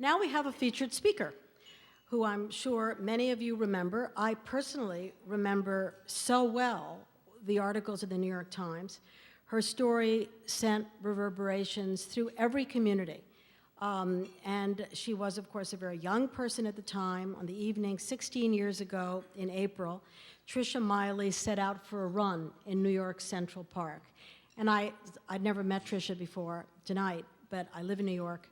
Now we have a featured speaker, who I'm sure many of you remember. I personally remember so well the articles in the New York Times. Her story sent reverberations through every community. And she was, of course, a very young person at the time. On the evening, 16 years ago in April, Tricia Miley set out for a run in New York Central Park. And I'd never met Tricia before tonight, but I live in New York.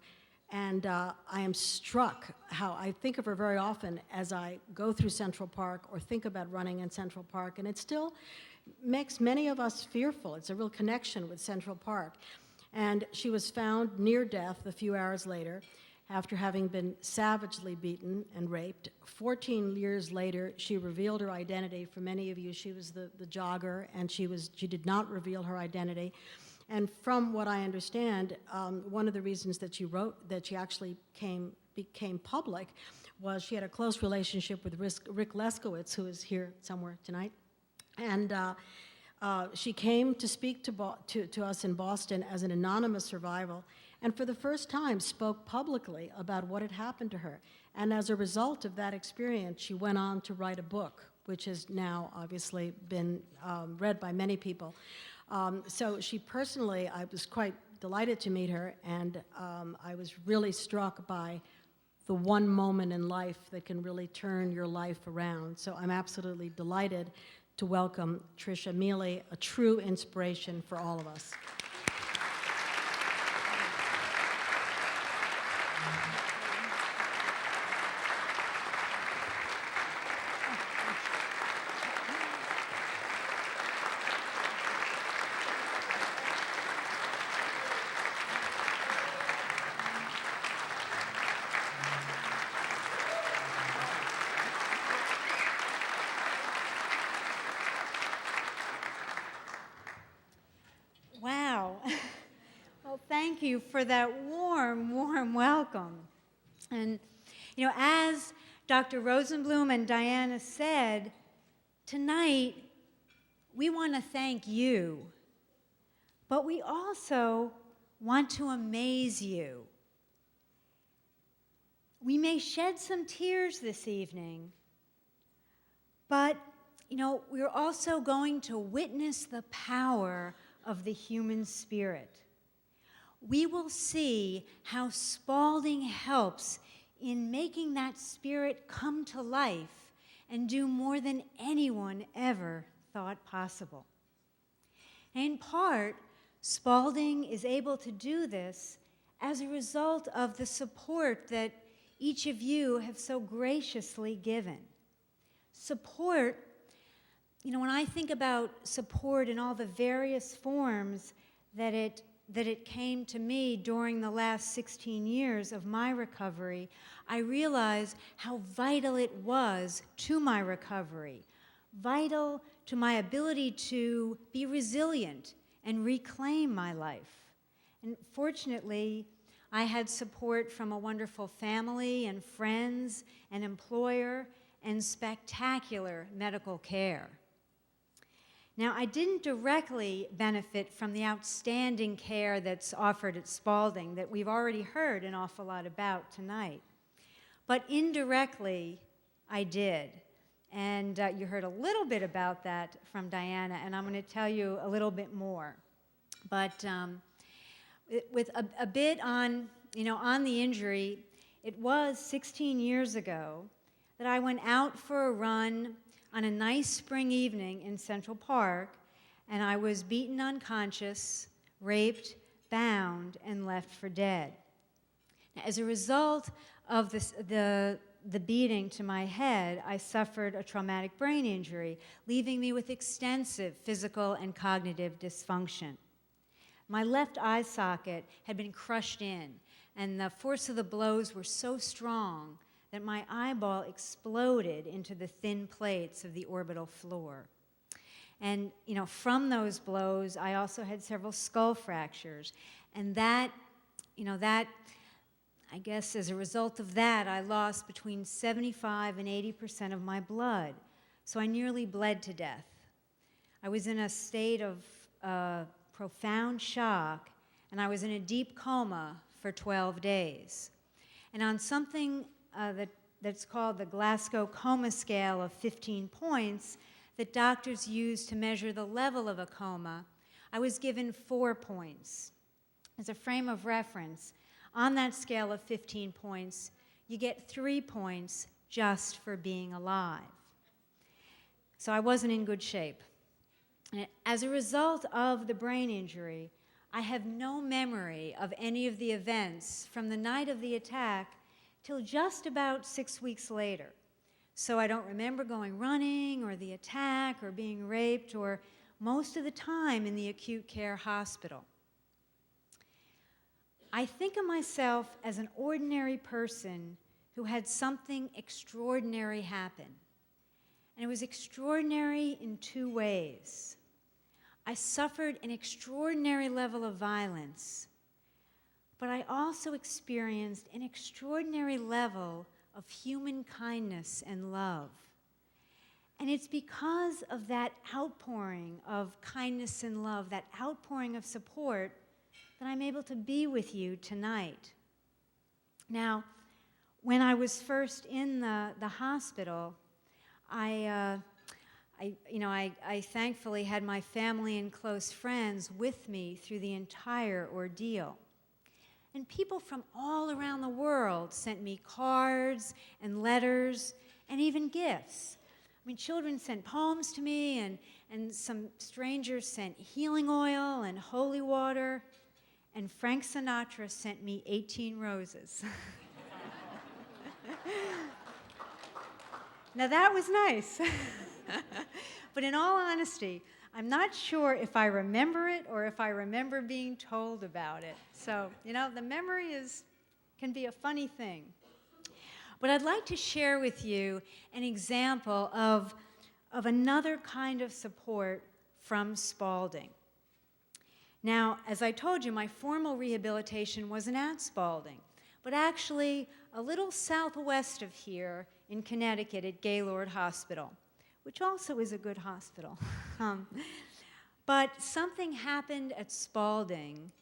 And I am struck how I think of her very often as I go through Central Park or think about running in Central Park. And it still makes many of us fearful. It's a real connection with Central Park. And she was found near death a few hours later after having been savagely beaten and raped. 14 years later, she revealed her identity. For many of you, she was the jogger, and she did not reveal her identity. And from what I understand, one of the reasons that she wrote, that she actually became public, was she had a close relationship with Rick Leskowitz, who is here somewhere tonight. And she came to speak to us in Boston as an anonymous survivor, and for the first time spoke publicly about what had happened to her. And as a result of that experience, she went on to write a book, which has now obviously been read by many people. So she personally, I was quite delighted to meet her, and I was really struck by the one moment in life that can really turn your life around. So I'm absolutely delighted to welcome Tricia Miley, a true inspiration for all of us. Thank you for that warm, warm welcome. And, as Dr. Rosenblum and Diana said, tonight we want to thank you, but we also want to amaze you. We may shed some tears this evening, but, we're also going to witness the power of the human spirit. We will see how Spalding helps in making that spirit come to life and do more than anyone ever thought possible. In part, Spalding is able to do this as a result of the support that each of you have so graciously given. Support, when I think about support in all the various forms that it came to me during the last 16 years of my recovery, I realize how vital it was to my recovery, vital to my ability to be resilient and reclaim my life. And fortunately, I had support from a wonderful family and friends, an employer, and spectacular medical care. Now, I didn't directly benefit from the outstanding care that's offered at Spalding that we've already heard an awful lot about tonight. But indirectly, I did. And you heard a little bit about that from Diana, and I'm going to tell you a little bit more. But with a bit on the injury, it was 16 years ago that I went out for a run on a nice spring evening in Central Park, and I was beaten unconscious, raped, bound, and left for dead. Now, as a result of the beating to my head, I suffered a traumatic brain injury, leaving me with extensive physical and cognitive dysfunction. My left eye socket had been crushed in, and the force of the blows were so strong that my eyeball exploded into the thin plates of the orbital floor. And, from those blows, I also had several skull fractures. And that, I guess as a result of that, I lost between 75% and 80% of my blood. So I nearly bled to death. I was in a state of profound shock, and I was in a deep coma for 12 days. And on something that's called the Glasgow Coma Scale of 15 points that doctors use to measure the level of a coma, I was given 4 points. As a frame of reference, on that scale of 15 points, you get 3 points just for being alive. So I wasn't in good shape. And as a result of the brain injury, I have no memory of any of the events from the night of the attack till just about 6 weeks later. So I don't remember going running or the attack or being raped or most of the time in the acute care hospital. I think of myself as an ordinary person who had something extraordinary happen. And it was extraordinary in 2 ways. I suffered an extraordinary level of violence, but I also experienced an extraordinary level of human kindness and love. And it's because of that outpouring of kindness and love, that outpouring of support, that I'm able to be with you tonight. Now, when I was first in the hospital, I thankfully had my family and close friends with me through the entire ordeal. And people from all around the world sent me cards and letters and even gifts. I mean, children sent poems to me, and some strangers sent healing oil and holy water, and Frank Sinatra sent me 18 roses. Now that was nice. But in all honesty, I'm not sure if I remember it or if I remember being told about it. So, the memory can be a funny thing. But I'd like to share with you an example of another kind of support from Spaulding. Now, as I told you, my formal rehabilitation wasn't at Spaulding, but actually a little southwest of here in Connecticut at Gaylord Hospital, which also is a good hospital. But something happened at Spaulding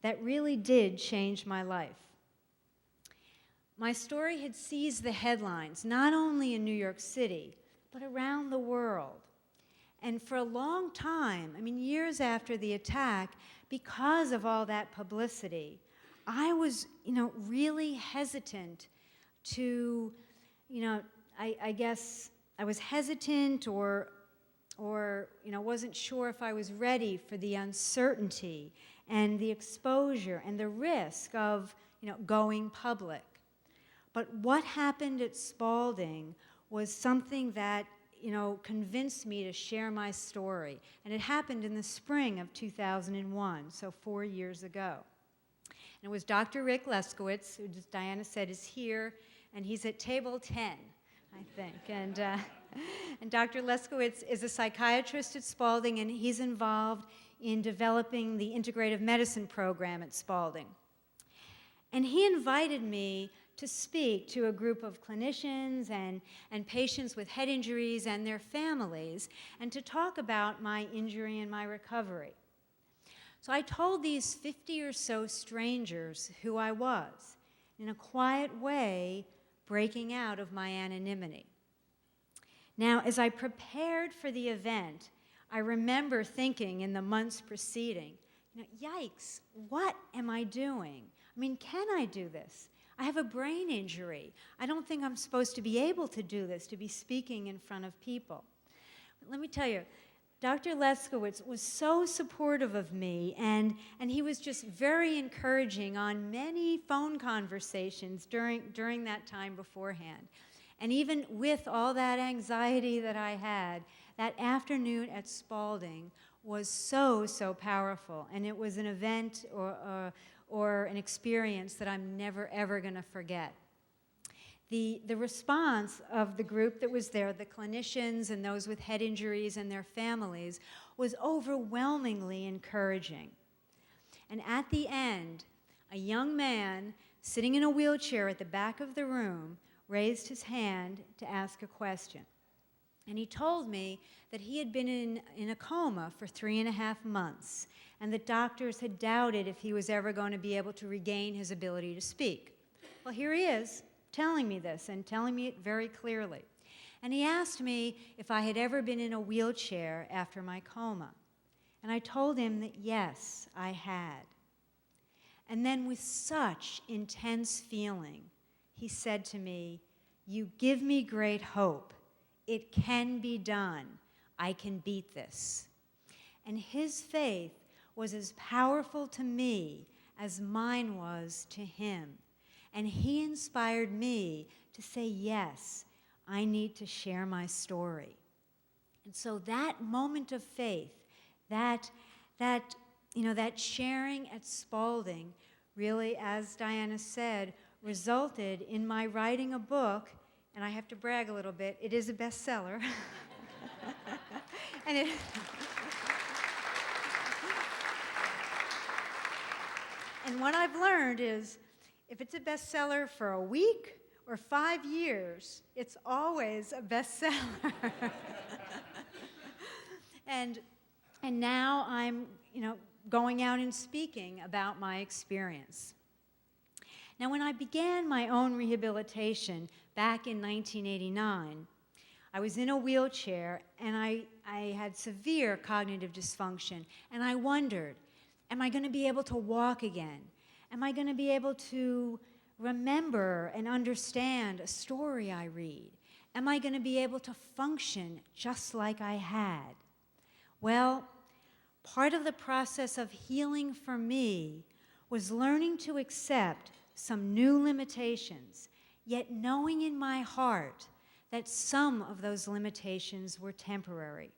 that really did change my life. My story had seized the headlines, not only in New York City, but around the world. And for a long time, years after the attack, because of all that publicity, I was, really hesitant to, I guess I was hesitant or wasn't sure if I was ready for the uncertainty and the exposure and the risk of, going public. But what happened at Spaulding was something that, convinced me to share my story. And it happened in the spring of 2001, so 4 years ago. And it was Dr. Rick Leskowitz, who, as Diana said, is here, and he's at table 10, I think. And Dr. Leskowitz is a psychiatrist at Spaulding, and he's involved in developing the integrative medicine program at Spaulding. And he invited me to speak to a group of clinicians and patients with head injuries and their families, and to talk about my injury and my recovery. So I told these 50 or so strangers who I was, in a quiet way, breaking out of my anonymity. Now, as I prepared for the event, I remember thinking in the months preceding, yikes, what am I doing? Can I do this? I have a brain injury. I don't think I'm supposed to be able to do this, to be speaking in front of people. Let me tell you, Dr. Leskowitz was so supportive of me, and he was just very encouraging on many phone conversations during that time beforehand. And even with all that anxiety that I had, that afternoon at Spaulding was so, so powerful. And it was an event or an experience that I'm never, ever going to forget. The response of the group that was there, the clinicians and those with head injuries and their families, was overwhelmingly encouraging. And at the end, a young man sitting in a wheelchair at the back of the room raised his hand to ask a question. And he told me that he had been in a coma for 3.5 months, and that doctors had doubted if he was ever going to be able to regain his ability to speak. Well, here he is telling me this and telling me it very clearly. And he asked me if I had ever been in a wheelchair after my coma. And I told him that yes, I had. And then with such intense feeling, he said to me, "You give me great hope. It can be done. I can beat this." And his faith was as powerful to me as mine was to him. And he inspired me to say, yes, I need to share my story. And so that moment of faith, that sharing at Spalding really, as Diana said, resulted in my writing a book, and I have to brag a little bit, it is a bestseller. And what I've learned is, if it's a bestseller for a week or 5 years, it's always a bestseller. and now I'm, going out and speaking about my experience. Now, when I began my own rehabilitation back in 1989, I was in a wheelchair and I had severe cognitive dysfunction, and I wondered, am I going to be able to walk again? Am I going to be able to remember and understand a story I read? Am I going to be able to function just like I had? Well, part of the process of healing for me was learning to accept some new limitations, yet knowing in my heart that some of those limitations were temporary.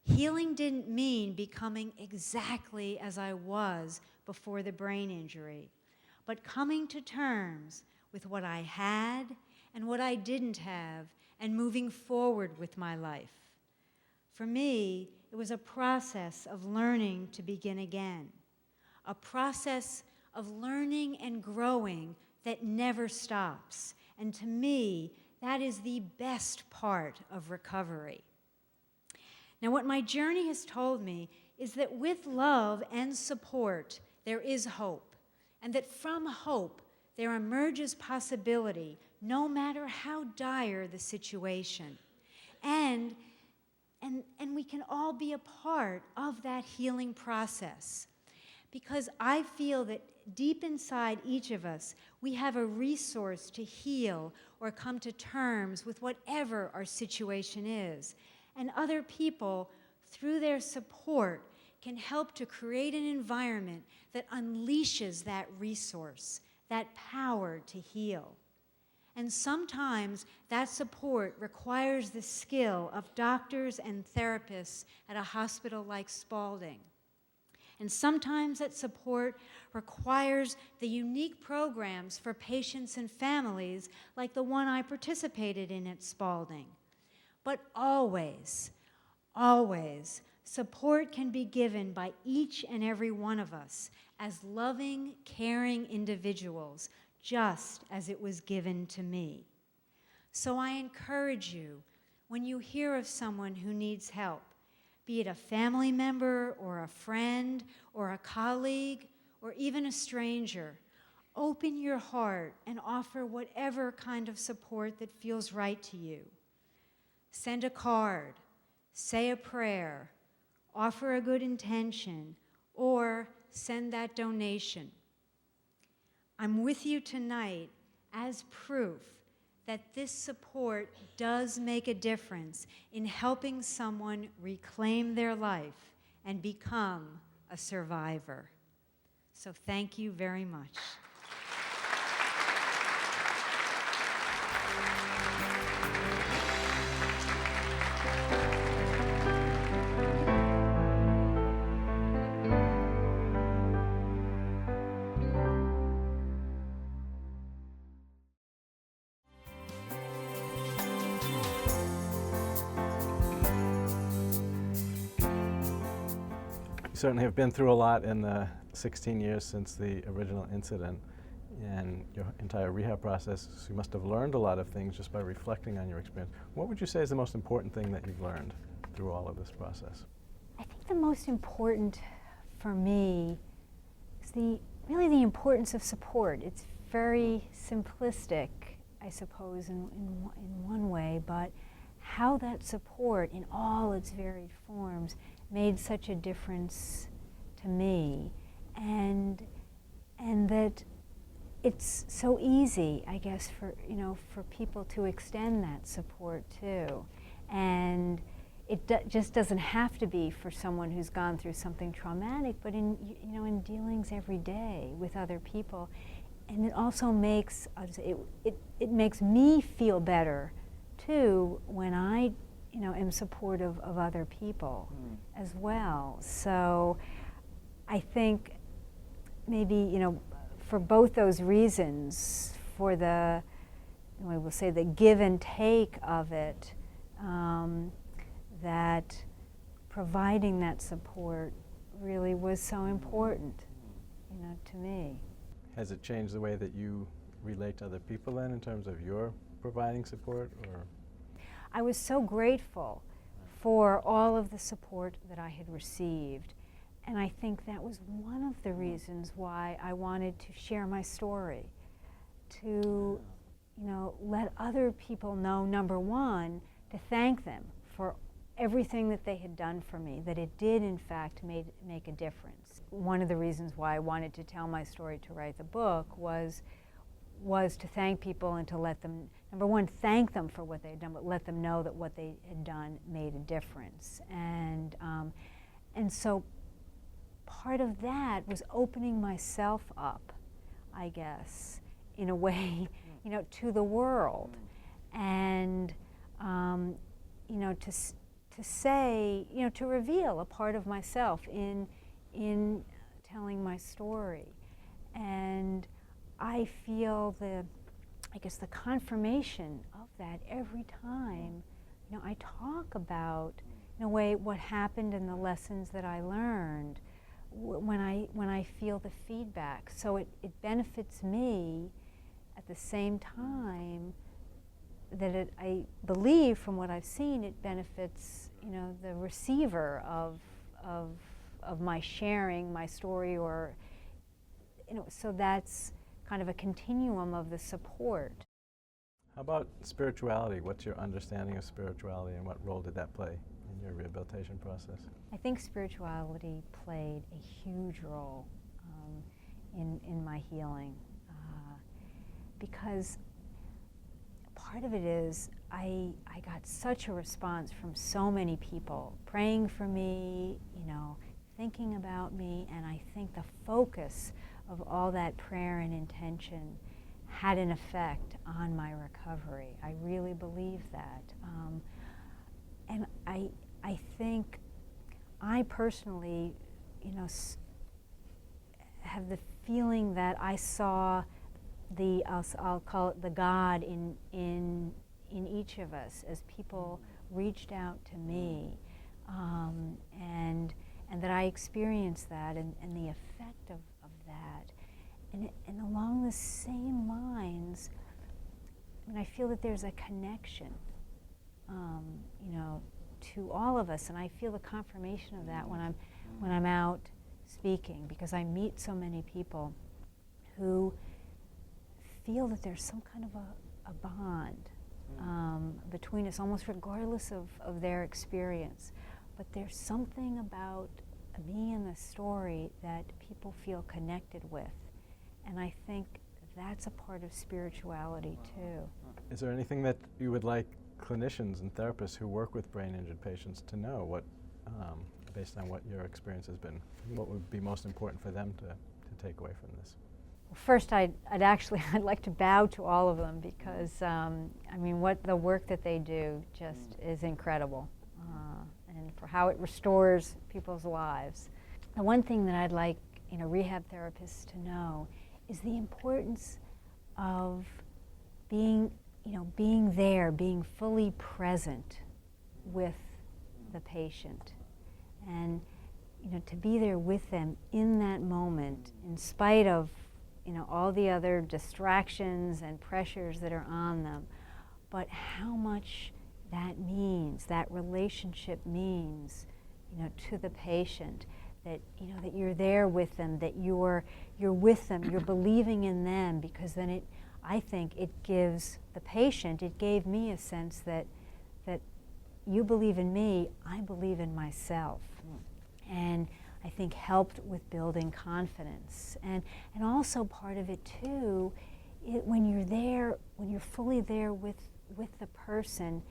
Healing didn't mean becoming exactly as I was before the brain injury, but coming to terms with what I had and what I didn't have and moving forward with my life. For me, it was a process of learning to begin again, a process of learning and growing that never stops. And to me, that is the best part of recovery. Now, what my journey has told me is that with love and support, there is hope, and that from hope, there emerges possibility, no matter how dire the situation. And we can all be a part of that healing process, because I feel that deep inside each of us, we have a resource to heal or come to terms with whatever our situation is. And other people, through their support, can help to create an environment that unleashes that resource, that power to heal. And sometimes that support requires the skill of doctors and therapists at a hospital like Spalding. And sometimes that support requires the unique programs for patients and families like the one I participated in at Spalding. But always, always, support can be given by each and every one of us as loving, caring individuals, just as it was given to me. So I encourage you, when you hear of someone who needs help, be it a family member or a friend or a colleague or even a stranger, open your heart and offer whatever kind of support that feels right to you. Send a card, say a prayer, offer a good intention, or send that donation. I'm with you tonight as proof that this support does make a difference in helping someone reclaim their life and become a survivor. So thank you very much. You certainly have been through a lot in the 16 years since the original incident and your entire rehab process. So you must have learned a lot of things just by reflecting on your experience. What would you say is the most important thing that you've learned through all of this process? I think the most important for me is really the importance of support. It's very simplistic, I suppose, in one way, but how that support in all its varied forms made such a difference to me, and that it's so easy, I guess, for people to extend that support too, and it just doesn't have to be for someone who's gone through something traumatic, but in dealings every day with other people, and it also makes it makes me feel better too when I am supportive of other people as well. So I think maybe for both those reasons, for the we'll say the give and take of it, that providing that support really was so important, to me. Has it changed the way that you relate to other people then in terms of your providing support, or? I was so grateful for all of the support that I had received, and I think that was one of the reasons why I wanted to share my story, to let other people know, number one, to thank them for everything that they had done for me, that it did in fact make a difference. One of the reasons why I wanted to tell my story, to write the book, was to thank people and to let them, number one, thank them for what they had done, but let them know that what they had done made a difference. And so part of that was opening myself up, I guess, in a way, to the world, and to say, to reveal a part of myself in telling my story. And I feel the confirmation of that every time, I talk about, in a way, what happened and the lessons that I learned when I feel the feedback. So it benefits me at the same time that I believe, from what I've seen, it benefits the receiver of my sharing my story, or so that's kind of a continuum of the support. How about spirituality? What's your understanding of spirituality, and what role did that play in your rehabilitation process? I think spirituality played a huge role in my healing, because part of it is I got such a response from so many people praying for me, thinking about me, and I think the focus of all that prayer and intention had an effect on my recovery. I really believe that. And I think I personally, have the feeling that I saw I'll call it the God in each of us, as people reached out to me, and that I experienced that, and the effect of that. And along the same lines, I feel that there's a connection, to all of us, and I feel the confirmation of that when I'm out speaking, because I meet so many people who feel that there's some kind of a bond between us, almost regardless of their experience. But there's something about me and the story that people feel connected with. And I think that's a part of spirituality too. Is there anything that you would like clinicians and therapists who work with brain-injured patients to know, what, based on what your experience has been? What would be most important for them to take away from this? First, I'd like to bow to all of them, because what the work that they do just is incredible, and for how it restores people's lives. The one thing that I'd like rehab therapists to know is the importance of being there, being fully present with the patient, and to be there with them in that moment, in spite of all the other distractions and pressures that are on them, but how much that means, that relationship means, to the patient, that, you know, that you're there with them, that you're with them, you're believing in them, because then I think it gives the patient, it gave me a sense that you believe in me, I believe in myself. And I think helped with building confidence. And also part of it too, when you're there, when you're fully there with the person,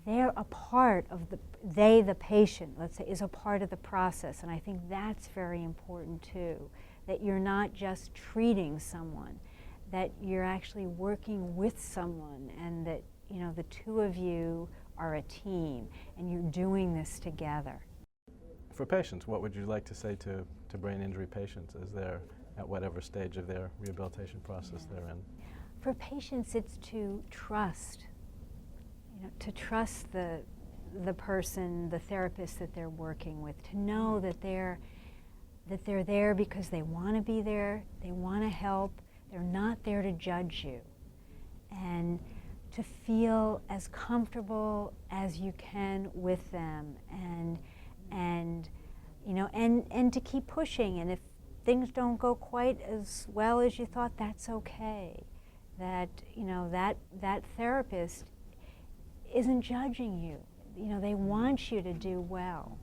they're a part of the patient, let's say, is a part of the process. And I think that's very important too, that you're not just treating someone, that you're actually working with someone, and that, you know, the two of you are a team and you're doing this together. For patients, what would you like to say to brain injury patients as they're at whatever stage of their rehabilitation process they're in? For patients, it's to trust, you know, to trust the person, the therapist that they're working with, to know that they're there because they want to be there, they want to help, they're not there to judge you. And to feel as comfortable as you can with them, and you know, and to keep pushing. And if things don't go quite as well as you thought, that's okay. That, you know, that therapist isn't judging you. You know, they want you to do well.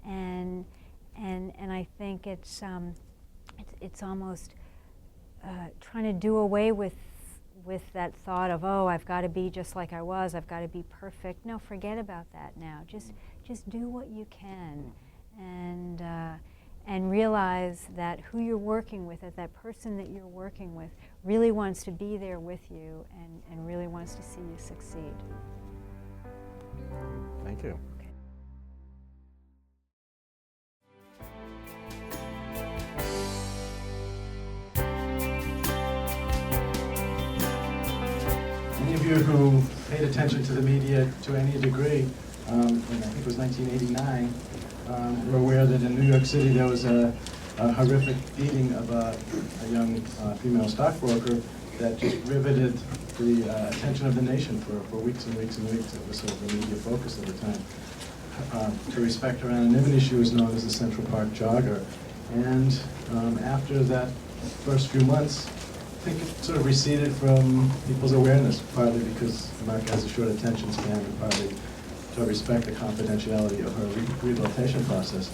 And I think it's almost trying to do away with that thought of, oh, I've got to be just like I was, I've got to be perfect. No, forget about that now. Just do what you can, and realize that who you're working with, that person that you're working with, really wants to be there with you and really wants to see you succeed. Thank you. Many of you who paid attention to the media to any degree, in I think it was 1989, were aware that in New York City there was a horrific beating of a young female stockbroker that just riveted the attention of the nation for weeks and weeks and weeks. It was sort of the media focus at the time. To respect her anonymity, she was known as the Central Park Jogger. And after that first few months, I think it sort of receded from people's awareness, partly because America has a short attention span, and partly to respect the confidentiality of her rehabilitation process.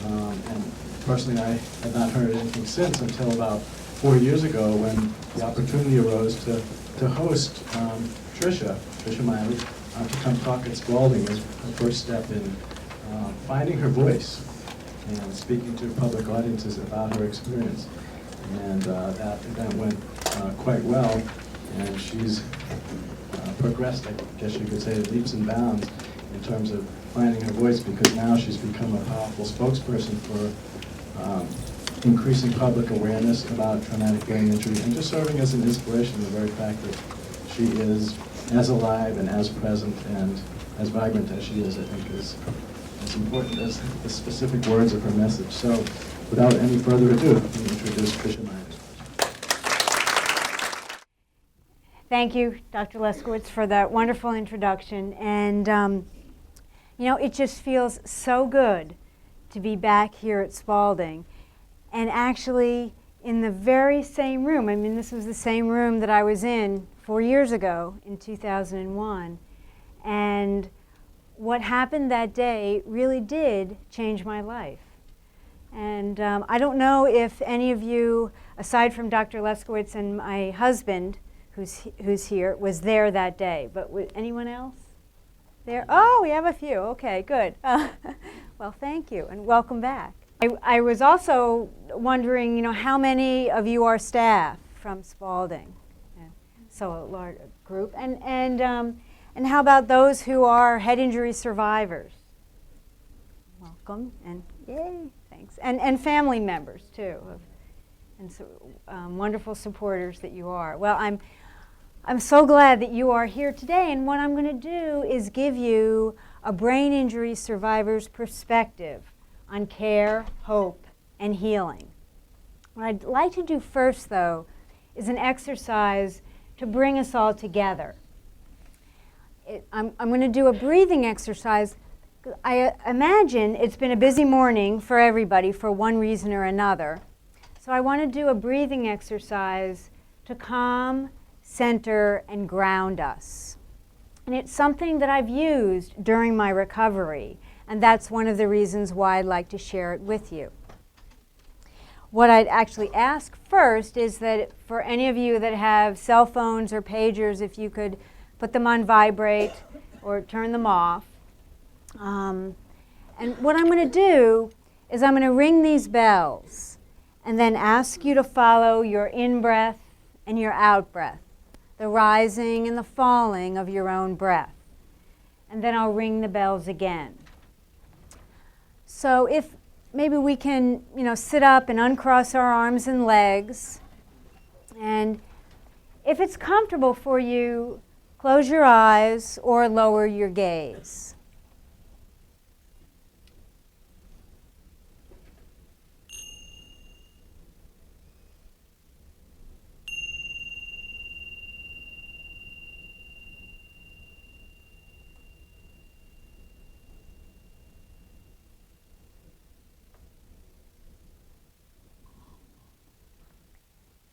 And personally, I had not heard anything since until about 4 years ago, when the opportunity arose to host Tricia Miley to come talk at Spalding as her first step in finding her voice and speaking to public audiences about her experience. And that event went quite well, and she's progressed, I guess you could say, leaps and bounds in terms of finding her voice, because now she's become a powerful spokesperson for increasing public awareness about traumatic brain injury, and just serving as an inspiration. The very fact that she is as alive and as present and as vibrant as she is, I think, is as important as the specific words of her message. So, without any further ado, let me introduce Tricia Miley. Thank you, Dr. Leskowitz, for that wonderful introduction. And you know, it just feels so good to be back here at Spalding, and actually in the very same room. I mean, this was the same room that I was in 4 years ago in 2001. And what happened that day really did change my life. And I don't know if any of you, aside from Dr. Leskowitz and my husband, who's here, was there that day. But anyone else there? Oh, we have a few. Okay, good. Well, thank you, and welcome back. I was also wondering, you know, how many of you are staff from Spalding? So a large group. And how about those who are head injury survivors? Welcome, and yay, thanks. And family members, too, and so wonderful supporters that you are. Well, I'm so glad that you are here today, and what I'm going to do is give you a brain injury survivor's perspective on care, hope, and healing. What I'd like to do first, though, is an exercise to bring us all together. I'm going to do a breathing exercise I imagine it's been a busy morning for everybody for one reason or another. So I want to do a breathing exercise to calm, center, and ground us. And it's something that I've used during my recovery, and that's one of the reasons why I'd like to share it with you. What I'd actually ask first is that for any of you that have cell phones or pagers, if you could put them on vibrate or turn them off. And what I'm going to do is I'm going to ring these bells and then ask you to follow your in-breath and your out-breath, the rising and the falling of your own breath. And then I'll ring the bells again. So if maybe we can, sit up and uncross our arms and legs. And if it's comfortable for you, close your eyes or lower your gaze.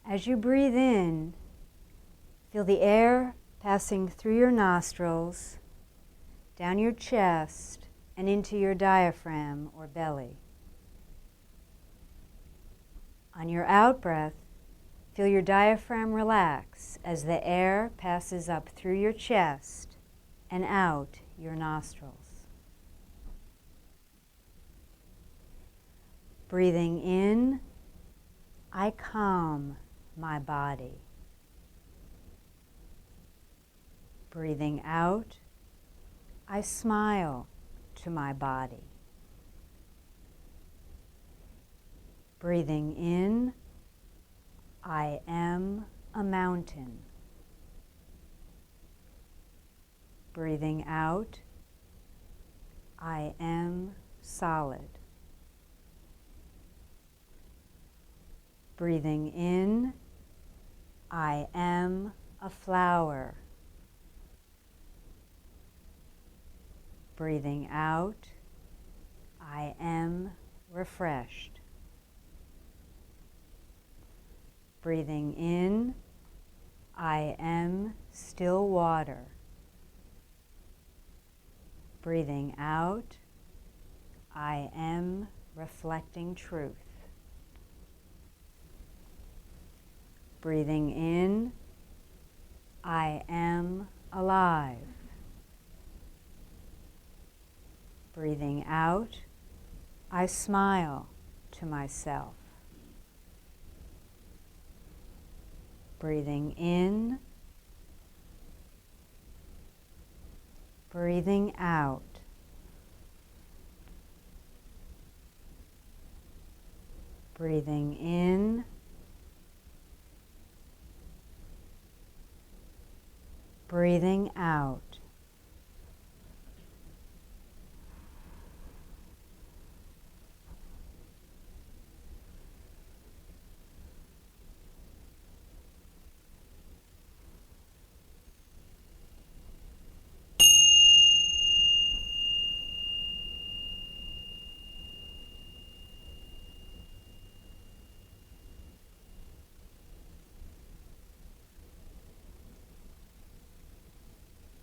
As you breathe in, feel the air passing through your nostrils, down your chest, and into your diaphragm or belly. On your out-breath, feel your diaphragm relax as the air passes up through your chest and out your nostrils. Breathing in, I calm my body. Breathing out, I smile to my body. Breathing in, I am a mountain. Breathing out, I am solid. Breathing in, I am a flower. Breathing out, I am refreshed. Breathing in, I am still water. Breathing out, I am reflecting truth. Breathing in, I am alive. Breathing out, I smile to myself. Breathing in, breathing out. Breathing in, breathing out.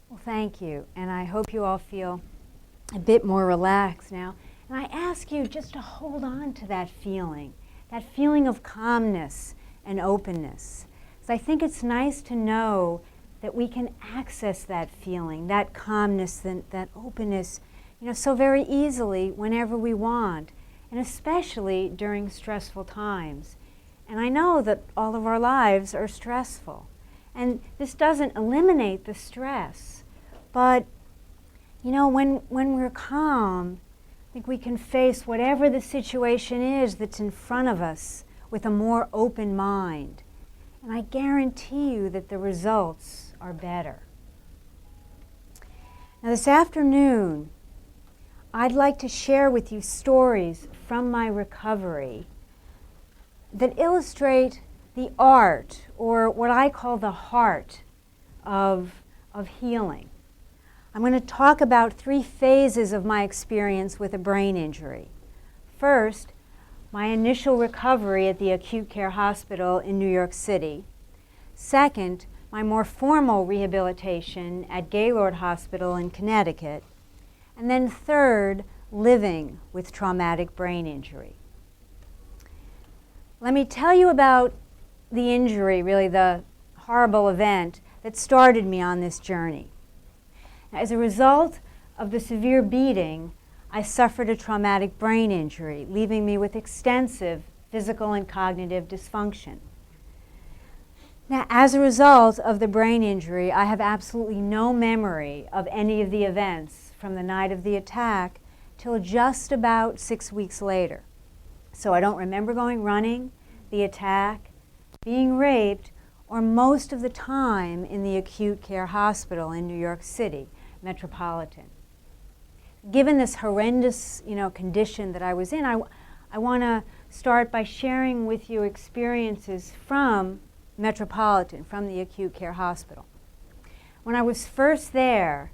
Well, thank you, and I hope you all feel a bit more relaxed now. And I ask you just to hold on to that feeling of calmness and openness. So I think it's nice to know that we can access that feeling, that calmness, that openness, so very easily whenever we want, and especially during stressful times. And I know that all of our lives are stressful. And this doesn't eliminate the stress, but when we're calm, I think we can face whatever the situation is that's in front of us with a more open mind. And I guarantee you that the results are better. Now this afternoon, I'd like to share with you stories from my recovery that illustrate the art, or what I call the heart, of healing. I'm going to talk about 3 phases of my experience with a brain injury. First, my initial recovery at the acute care hospital in New York City. Second, my more formal rehabilitation at Gaylord Hospital in Connecticut. And then third, living with traumatic brain injury. Let me tell you about the injury, really the horrible event that started me on this journey. As a result of the severe beating, I suffered a traumatic brain injury, leaving me with extensive physical and cognitive dysfunction. Now, as a result of the brain injury, I have absolutely no memory of any of the events from the night of the attack till just about 6 weeks later. So I don't remember going running, the attack, being raped, or most of the time in the acute care hospital in New York City, Metropolitan. Given this horrendous, condition that I was in, I want to start by sharing with you experiences from Metropolitan, from the acute care hospital. When I was first there,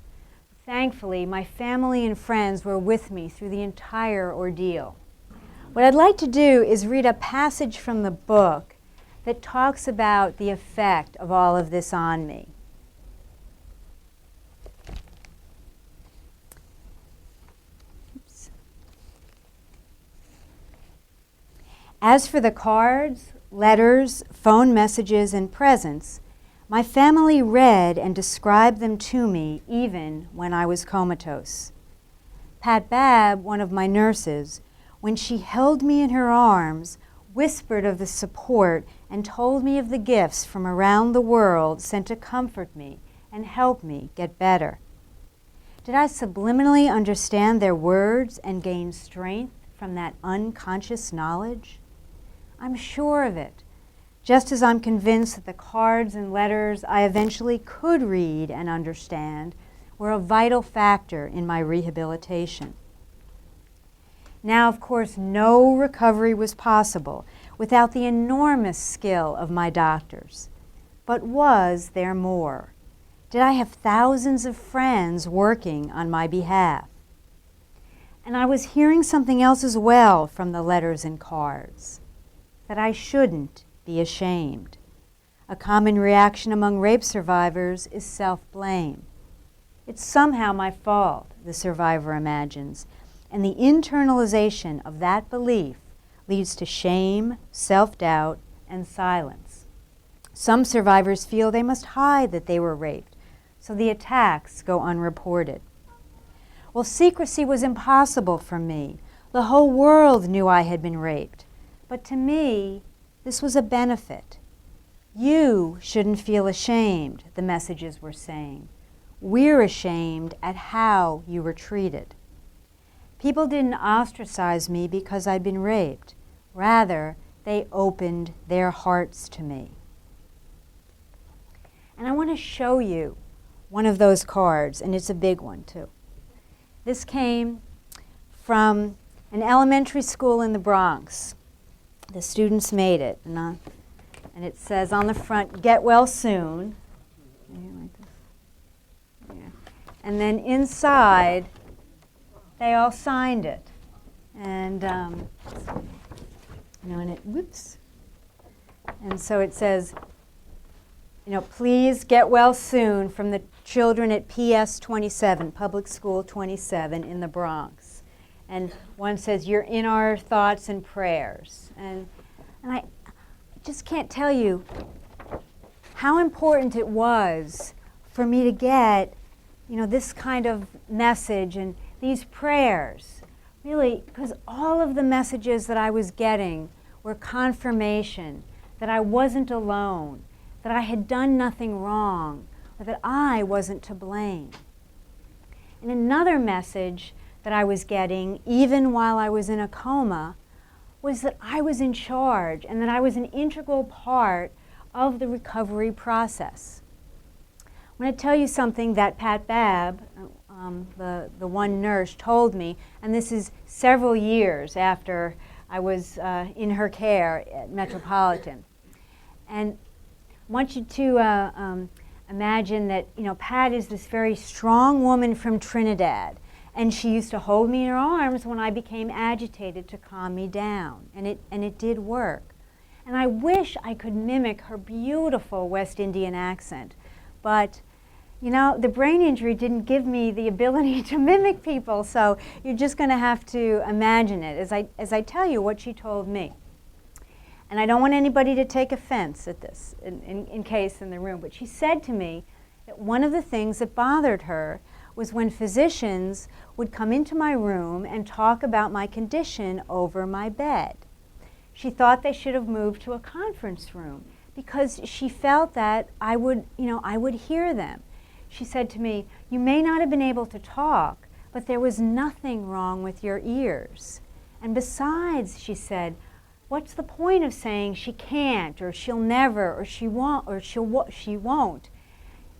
thankfully, my family and friends were with me through the entire ordeal. What I'd like to do is read a passage from the book that talks about the effect of all of this on me. As for the cards, letters, phone messages, and presents, my family read and described them to me even when I was comatose. Pat Babb, one of my nurses, when she held me in her arms, whispered of the support and told me of the gifts from around the world sent to comfort me and help me get better. Did I subliminally understand their words and gain strength from that unconscious knowledge? I'm sure of it, just as I'm convinced that the cards and letters I eventually could read and understand were a vital factor in my rehabilitation. Now, of course, no recovery was possible without the enormous skill of my doctors. But was there more? Did I have thousands of friends working on my behalf? And I was hearing something else as well from the letters and cards, that I shouldn't be ashamed. A common reaction among rape survivors is self-blame. It's somehow my fault, the survivor imagines, and the internalization of that belief leads to shame, self-doubt, and silence. Some survivors feel they must hide that they were raped, so the attacks go unreported. Well, secrecy was impossible for me. The whole world knew I had been raped. But to me, this was a benefit. You shouldn't feel ashamed, the messages were saying. We're ashamed at how you were treated. People didn't ostracize me because I'd been raped. Rather, they opened their hearts to me. And I want to show you one of those cards, and it's a big one too. This came from an elementary school in the Bronx. The students made it, and it says on the front, "Get well soon." And then inside, they all signed it. And, and it, whoops. And so it says, please get well soon from the children at PS 27, Public School 27 in the Bronx. And one says, "You're in our thoughts and prayers." And I just can't tell you how important it was for me to get, this kind of message and these prayers. Really, because all of the messages that I was getting were confirmation that I wasn't alone, that I had done nothing wrong, or that I wasn't to blame. And another message that I was getting, even while I was in a coma, was that I was in charge and that I was an integral part of the recovery process. I'm going to tell you something that Pat Babb, the one nurse, told me, and this is several years after I was in her care at Metropolitan. And I want you to imagine that, Pat is this very strong woman from Trinidad, and she used to hold me in her arms when I became agitated to calm me down, and it did work. And I wish I could mimic her beautiful West Indian accent, but the brain injury didn't give me the ability to mimic people, so you're just going to have to imagine it as I tell you what she told me. And I don't want anybody to take offense at this in case in the room, but she said to me that one of the things that bothered her was when physicians would come into my room and talk about my condition over my bed. She thought they should have moved to a conference room because she felt that I would hear them. She said to me, "You may not have been able to talk, but there was nothing wrong with your ears. And besides," she said, "what's the point of saying she can't, or she'll never, or she won't, or she won't?"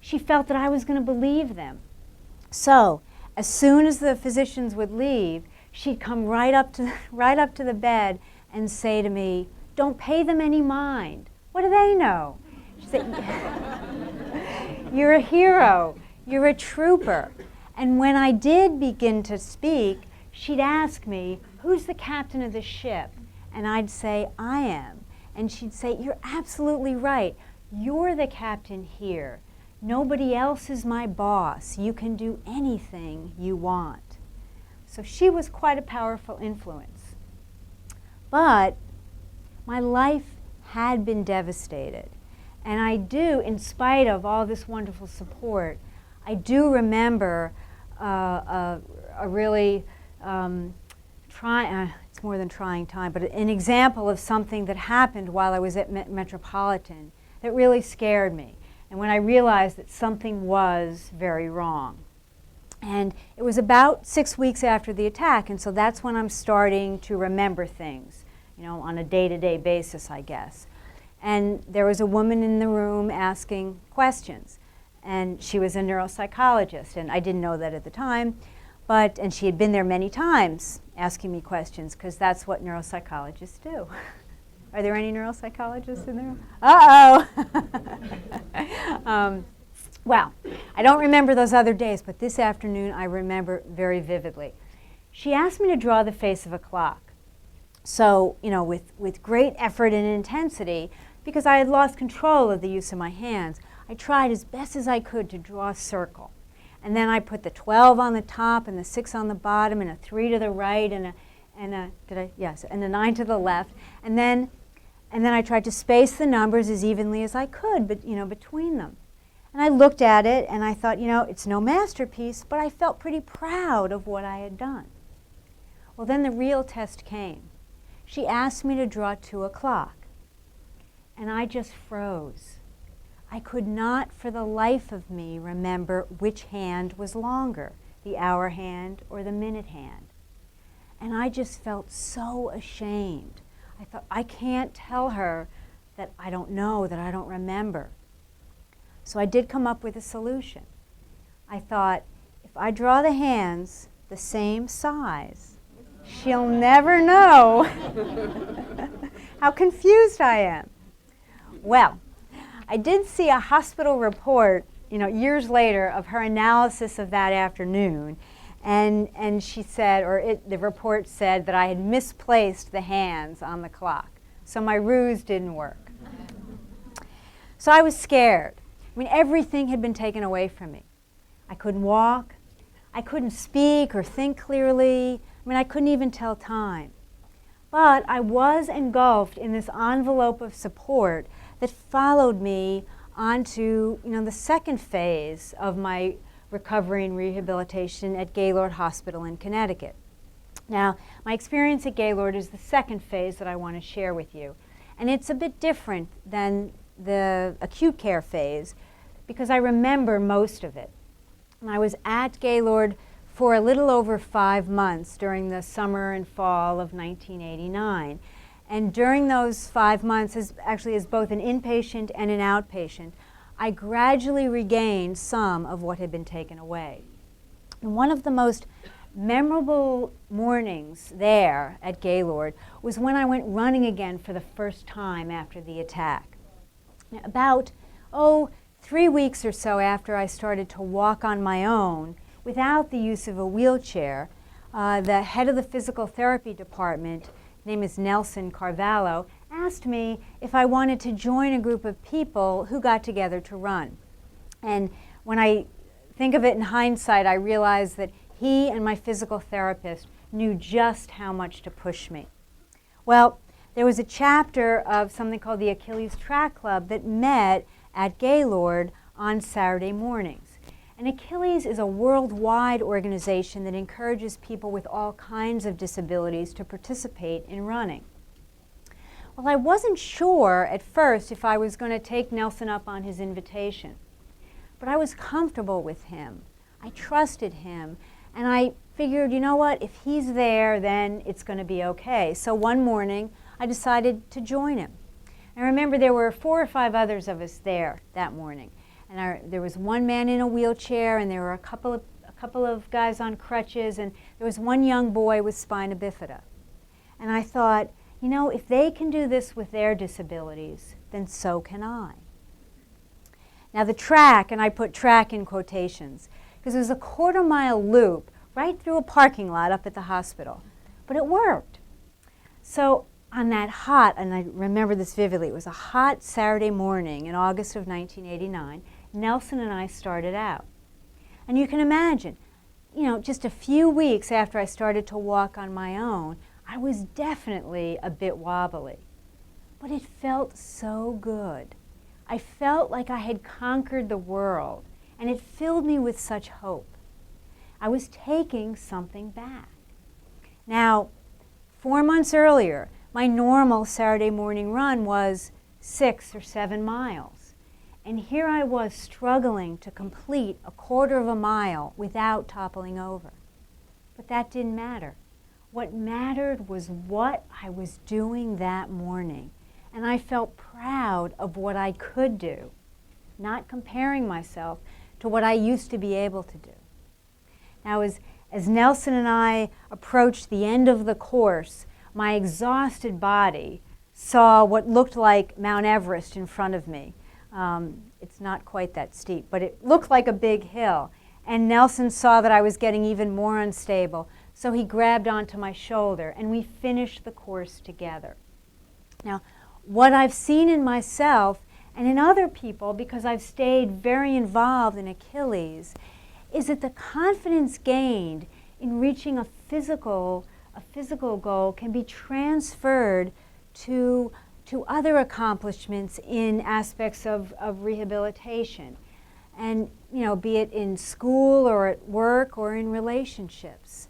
She felt that I was going to believe them. So, as soon as the physicians would leave, she'd come right up to the bed and say to me, "Don't pay them any mind. What do they know?" She said, "You're a hero. You're a trooper." And when I did begin to speak, she'd ask me, "Who's the captain of the ship?" And I'd say, "I am." And she'd say, "You're absolutely right. You're the captain here. Nobody else is my boss. You can do anything you want." So she was quite a powerful influence. But my life had been devastated. And I do, in spite of all this wonderful support, I do remember a really it's more than trying time, but an example of something that happened while I was at Metropolitan that really scared me. And when I realized that something was very wrong. And it was about 6 weeks after the attack, and so that's when I'm starting to remember things, on a day-to-day basis, I guess. And there was a woman in the room asking questions, and she was a neuropsychologist, and I didn't know that at the time, and she had been there many times asking me questions, because that's what neuropsychologists do. Are there any neuropsychologists in there? Uh-oh! Well, I don't remember those other days, but this afternoon I remember very vividly. She asked me to draw the face of a clock. So, with great effort and intensity, because I had lost control of the use of my hands, I tried as best as I could to draw a circle. And then I put the 12 on the top and the 6 on the bottom and a 3 to the right and a 9 to the left. And then I tried to space the numbers as evenly as I could, but between them. And I looked at it and I thought, it's no masterpiece, but I felt pretty proud of what I had done. Well, then the real test came. She asked me to draw 2 o'clock. And I just froze. I could not for the life of me remember which hand was longer, the hour hand or the minute hand. And I just felt so ashamed. I thought, I can't tell her that I don't know, that I don't remember. So I did come up with a solution. I thought, if I draw the hands the same size, she'll never know how confused I am. Well, I did see a hospital report, years later, of her analysis of that afternoon, and she said, the report said that I had misplaced the hands on the clock, so my ruse didn't work. So I was scared. Everything had been taken away from me. I couldn't walk, I couldn't speak or think clearly, I couldn't even tell time. But I was engulfed in this envelope of support that followed me onto, the second phase of my recovery and rehabilitation at Gaylord Hospital in Connecticut. Now, my experience at Gaylord is the second phase that I want to share with you. And it's a bit different than the acute care phase because I remember most of it. And I was at Gaylord for a little over 5 months during the summer and fall of 1989. And during those 5 months, as both an inpatient and an outpatient, I gradually regained some of what had been taken away. And one of the most memorable mornings there at Gaylord was when I went running again for the first time after the attack. About, 3 3 weeks or so after I started to walk on my own without the use of a wheelchair, the head of the physical therapy department, his name is Nelson Carvalho, asked me if I wanted to join a group of people who got together to run. And when I think of it in hindsight, I realize that he and my physical therapist knew just how much to push me. Well, there was a chapter of something called the Achilles Track Club that met at Gaylord on Saturday mornings. And Achilles is a worldwide organization that encourages people with all kinds of disabilities to participate in running. Well, I wasn't sure at first if I was going to take Nelson up on his invitation, but I was comfortable with him. I trusted him, and I figured, you know what, if he's there, then it's going to be okay. So one morning, I decided to join him. I remember there were 4 or 5 others of us there that morning. And there was one man in a wheelchair, and there were a couple of guys on crutches, and there was one young boy with spina bifida. And I thought, you know, if they can do this with their disabilities, then so can I. Now the track, and I put track in quotations, because it was a 1/4-mile loop right through a parking lot up at the hospital. But it worked. So on that hot, and I remember this vividly, it was a hot Saturday morning in August of 1989, Nelson and I started out. And you can imagine, you know, just a few weeks after I started to walk on my own, I was definitely a bit wobbly. But it felt so good. I felt like I had conquered the world, and it filled me with such hope. I was taking something back. Now, 4 months earlier, my normal Saturday morning run was 6 or 7 miles. And here I was struggling to complete a 1/4 of a mile without toppling over. But that didn't matter. What mattered was what I was doing that morning. And I felt proud of what I could do, not comparing myself to what I used to be able to do. Now, as Nelson and I approached the end of the course, my exhausted body saw what looked like Mount Everest in front of me. It's not quite that steep, but it looked like a big hill. And Nelson saw that I was getting even more unstable, so he grabbed onto my shoulder, and we finished the course together. Now, what I've seen in myself and in other people, because I've stayed very involved in Achilles, is that the confidence gained in reaching a physical goal can be transferred to other accomplishments in aspects of rehabilitation. And, you know, be it in school or at work or in relationships.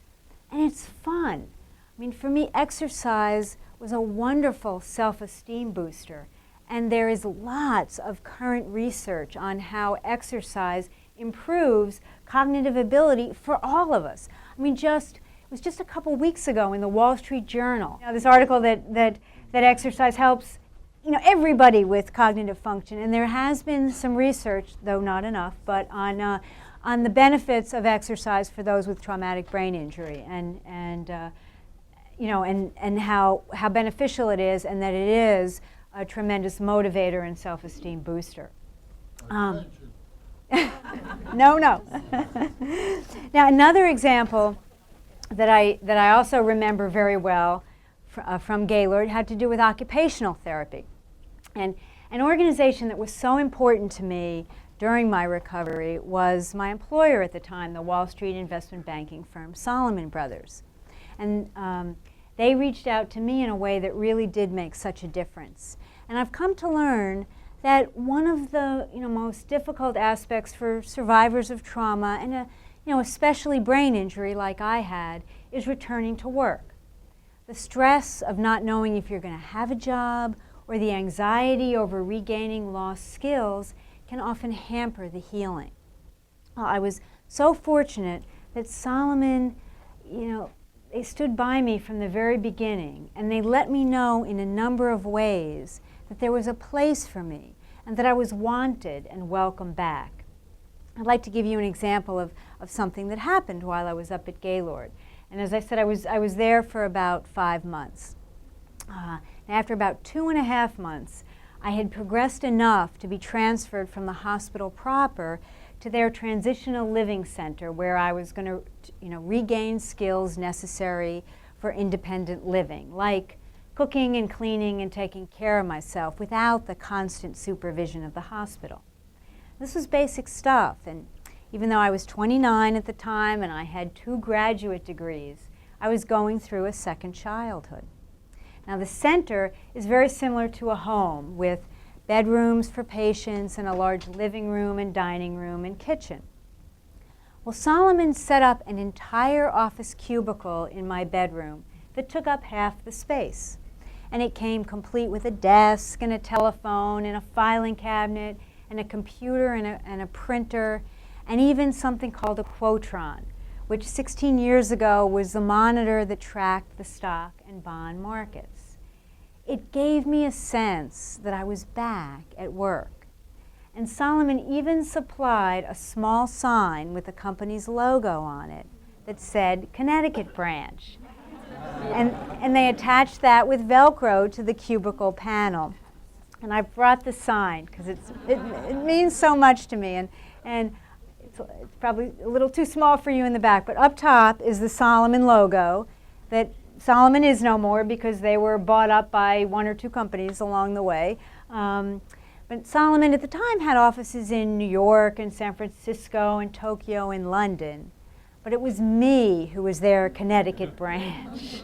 And it's fun. I mean, for me, exercise was a wonderful self-esteem booster. And there is lots of current research on how exercise improves cognitive ability for all of us. I mean, it was just a couple weeks ago in the Wall Street Journal, this article that exercise helps, everybody with cognitive function. And there has been some research, though not enough, but on the benefits of exercise for those with traumatic brain injury, and how beneficial it is, and that it is a tremendous motivator and self-esteem booster. No. Now, another example that I also remember very well from Gaylord had to do with occupational therapy. And an organization that was so important to me during my recovery was my employer at the time, the Wall Street investment banking firm Salomon Brothers. And they reached out to me in a way that really did make such a difference. And I've come to learn that one of the most difficult aspects for survivors of trauma, and especially brain injury like I had, is returning to work. The stress of not knowing if you're going to have a job, or the anxiety over regaining lost skills, can often hamper the healing. Well, I was so fortunate that Salomon, they stood by me from the very beginning, and they let me know in a number of ways that there was a place for me, and that I was wanted and welcome back. I'd like to give you an example of something that happened while I was up at Gaylord. And as I said, I was there for about 5 months. After about 2.5 months, I had progressed enough to be transferred from the hospital proper to their transitional living center, where I was going to, regain skills necessary for independent living, like cooking and cleaning and taking care of myself without the constant supervision of the hospital. This was basic stuff, and even though I was 29 at the time and I had 2 graduate degrees, I was going through a second childhood. Now, the center is very similar to a home, with bedrooms for patients and a large living room and dining room and kitchen. Well, Solomon set up an entire office cubicle in my bedroom that took up half the space. And it came complete with a desk and a telephone and a filing cabinet and a computer and a printer, and even something called a Quotron, which 16 years ago was the monitor that tracked the stock and bond markets. It gave me a sense that I was back at work. And Solomon even supplied a small sign with the company's logo on it that said Connecticut branch. And they attached that with Velcro to the cubicle panel. And I brought the sign because it means so much to me. And it's probably a little too small for you in the back, but up top is the Solomon logo that Solomon is no more because they were bought up by 1 or 2 companies along the way. But Solomon at the time had offices in New York and San Francisco and Tokyo and London. But it was me who was their Connecticut branch.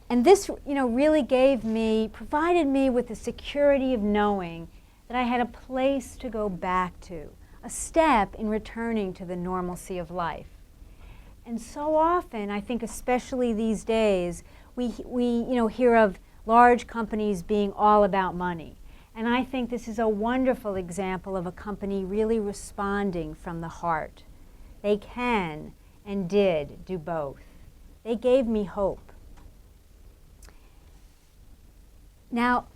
And this, really provided me with the security of knowing that I had a place to go back to, a step in returning to the normalcy of life. And so often, I think especially these days, we hear of large companies being all about money. And I think this is a wonderful example of a company really responding from the heart. They can and did do both. They gave me hope. Now,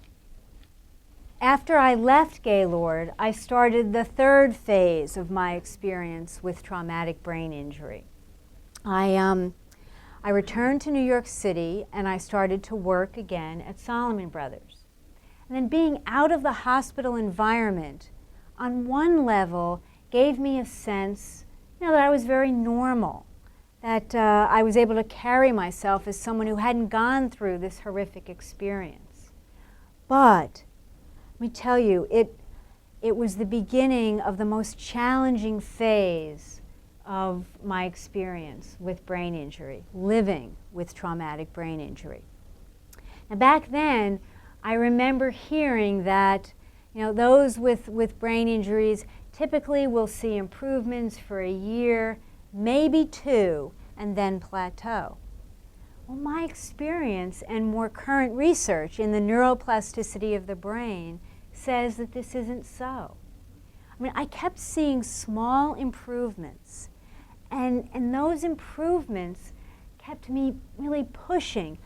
after I left Gaylord, I started the 3rd phase of my experience with traumatic brain injury. I returned to New York City and I started to work again at Solomon Brothers. And then being out of the hospital environment, on one level, gave me a sense that I was very normal, that I was able to carry myself as someone who hadn't gone through this horrific experience. But let me tell you, it was the beginning of the most challenging phase of my experience with brain injury, living with traumatic brain injury. Now, back then, I remember hearing that those with brain injuries typically will see improvements for a year, maybe 2, and then plateau. Well, my experience and more current research in the neuroplasticity of the brain says that this isn't so. I kept seeing small improvements, and those improvements kept me really pushing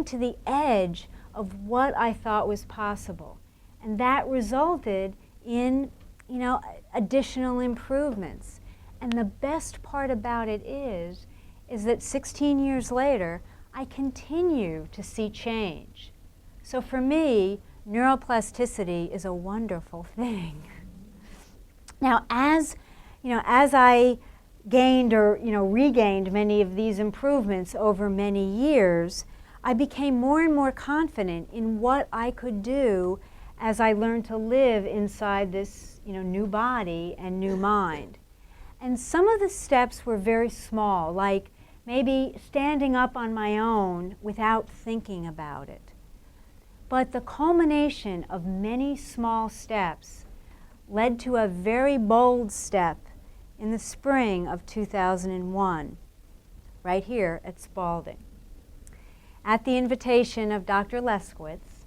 to the edge of what I thought was possible. And that resulted in, additional improvements. And the best part about it is that 16 years later, I continue to see change. So for me, neuroplasticity is a wonderful thing. Now, as I gained or regained many of these improvements over many years, I became more and more confident in what I could do as I learned to live inside this new body and new mind. And some of the steps were very small, like maybe standing up on my own without thinking about it. But the culmination of many small steps led to a very bold step in the spring of 2001, right here at Spalding. At the invitation of Dr. Leskowitz,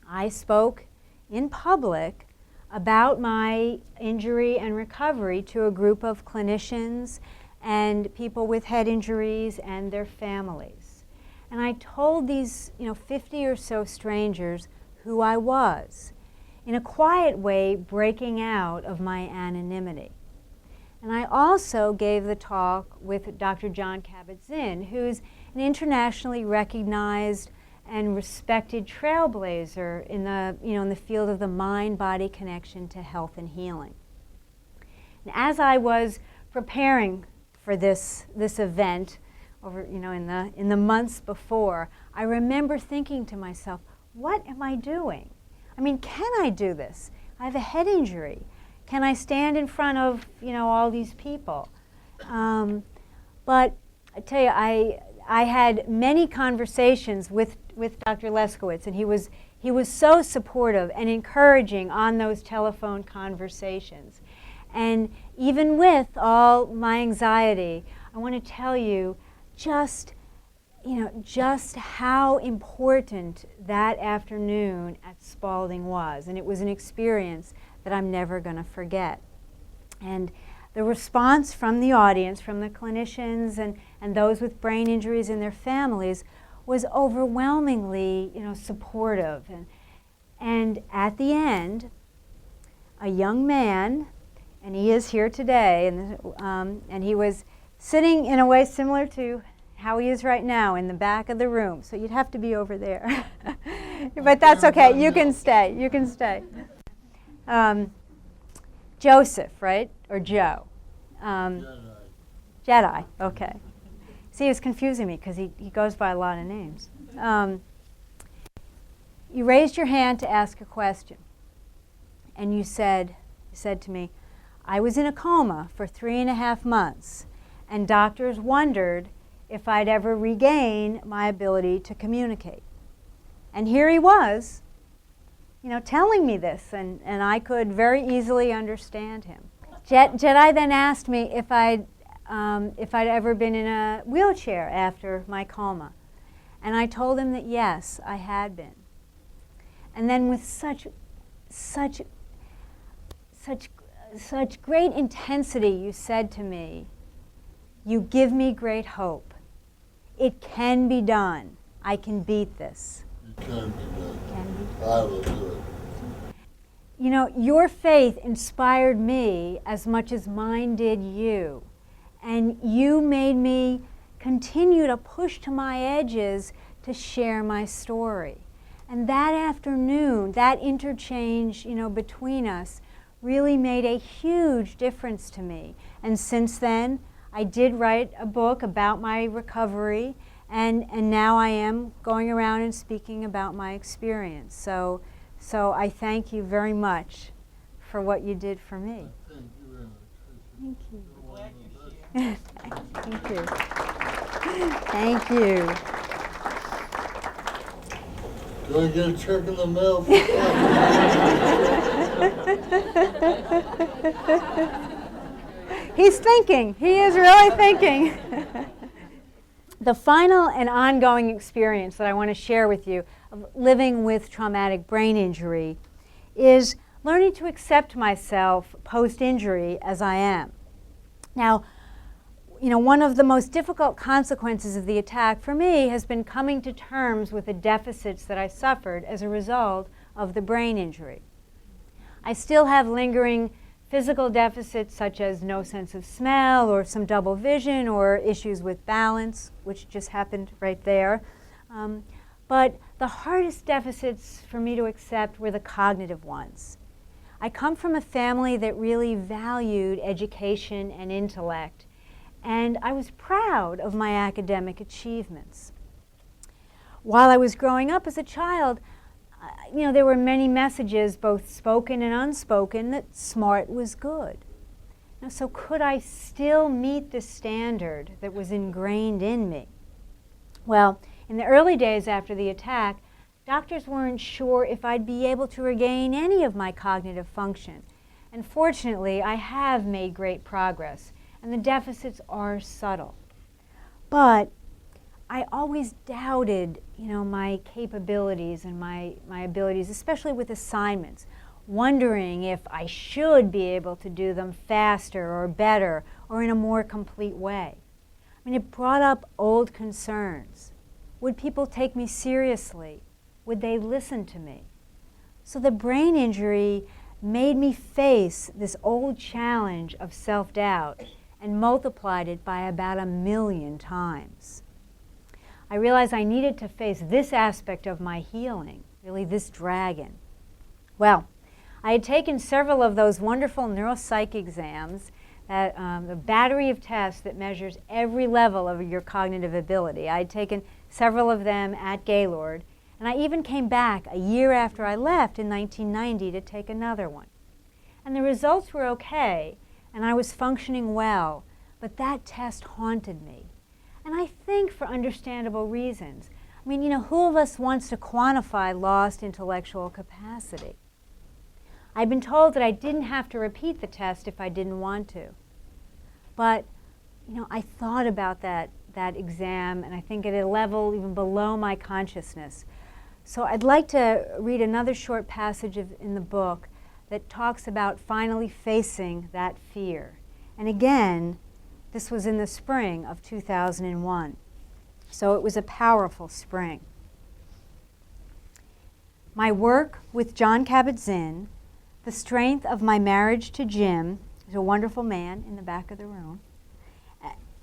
I spoke in public about my injury and recovery to a group of clinicians and people with head injuries and their families. And I told these 50 or so strangers who I was, in a quiet way breaking out of my anonymity. And I also gave the talk with Dr. John Kabat-Zinn, who's an internationally recognized and respected trailblazer in the, in the field of the mind-body connection to health and healing. And as I was preparing for this event, over, in the months before, I remember thinking to myself, what am I doing? I mean, can I do this? I have a head injury. Can I stand in front of, all these people? But I tell you, I had many conversations with Dr. Leskowitz, and he was so supportive and encouraging on those telephone conversations. And even with all my anxiety, I want to tell you just how important that afternoon at Spalding was. And it was an experience that I'm never going to forget. And the response from the audience, from the clinicians and those with brain injuries and their families, was overwhelmingly, supportive. And at the end, a young man, and he is here today, and he was sitting in a way similar to how he is right now in the back of the room. So you'd have to be over there. But that's okay. You can stay. You can stay. Joseph, right? Or Joe? Jedi. Okay. See, he was confusing me because he goes by a lot of names. You raised your hand to ask a question. And you said to me, I was in a coma for 3.5 months, and doctors wondered if I'd ever regain my ability to communicate. And here he was, telling me this, and I could very easily understand him. Jedi then asked me if I'd ever been in a wheelchair after my coma. And I told him that yes, I had been. And then with such great intensity, you said to me, you give me great hope. It can be done. I can beat this. It can be done. I will do it. Your faith inspired me as much as mine did you. And you made me continue to push to my edges to share my story. And that afternoon, that interchange, between us really made a huge difference to me. And since then, I did write a book about my recovery, and now I am going around and speaking about my experience. So I thank you very much for what you did for me. Thank you very much. Thank you. Thank you. Do I get a check in the mail for that? He's thinking. He is really thinking. The final and ongoing experience that I want to share with you of living with traumatic brain injury is learning to accept myself post-injury as I am. Now, one of the most difficult consequences of the attack for me has been coming to terms with the deficits that I suffered as a result of the brain injury. I still have lingering physical deficits such as no sense of smell or some double vision or issues with balance, which just happened right there. But the hardest deficits for me to accept were the cognitive ones. I come from a family that really valued education and intellect, and I was proud of my academic achievements. While I was growing up as a child, there were many messages, both spoken and unspoken, that smart was good. So could I still meet the standard that was ingrained in me? Well, in the early days after the attack, doctors weren't sure if I'd be able to regain any of my cognitive function. And fortunately, I have made great progress, and the deficits are subtle. But I always doubted, my capabilities and my abilities, especially with assignments, wondering if I should be able to do them faster or better or in a more complete way. It brought up old concerns. Would people take me seriously? Would they listen to me? So the brain injury made me face this old challenge of self-doubt and multiplied it by about 1,000,000 times. I realized I needed to face this aspect of my healing, really this dragon. Well, I had taken several of those wonderful neuropsych exams, the battery of tests that measures every level of your cognitive ability. I had taken several of them at Gaylord, and I even came back a year after I left in 1990 to take another one. And the results were okay, and I was functioning well, but that test haunted me. And I think for understandable reasons. I mean, who of us wants to quantify lost intellectual capacity? I'd been told that I didn't have to repeat the test if I didn't want to. But, I thought about that exam, and I think at a level even below my consciousness. So I'd like to read another short passage in the book that talks about finally facing that fear. And again, this was in the spring of 2001. So it was a powerful spring. My work with Jon Kabat-Zinn, the strength of my marriage to Jim, who's a wonderful man in the back of the room,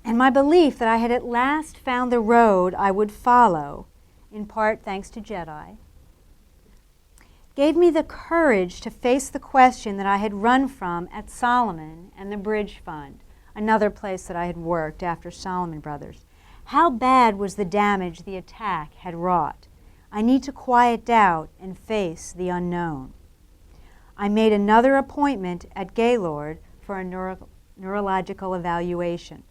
and my belief that I had at last found the road I would follow, in part thanks to Jedi, gave me the courage to face the question that I had run from at Solomon and the Bridge Fund, another place that I had worked after Solomon Brothers. How bad was the damage the attack had wrought? I need to quiet doubt and face the unknown. I made another appointment at Gaylord for a neurological evaluation.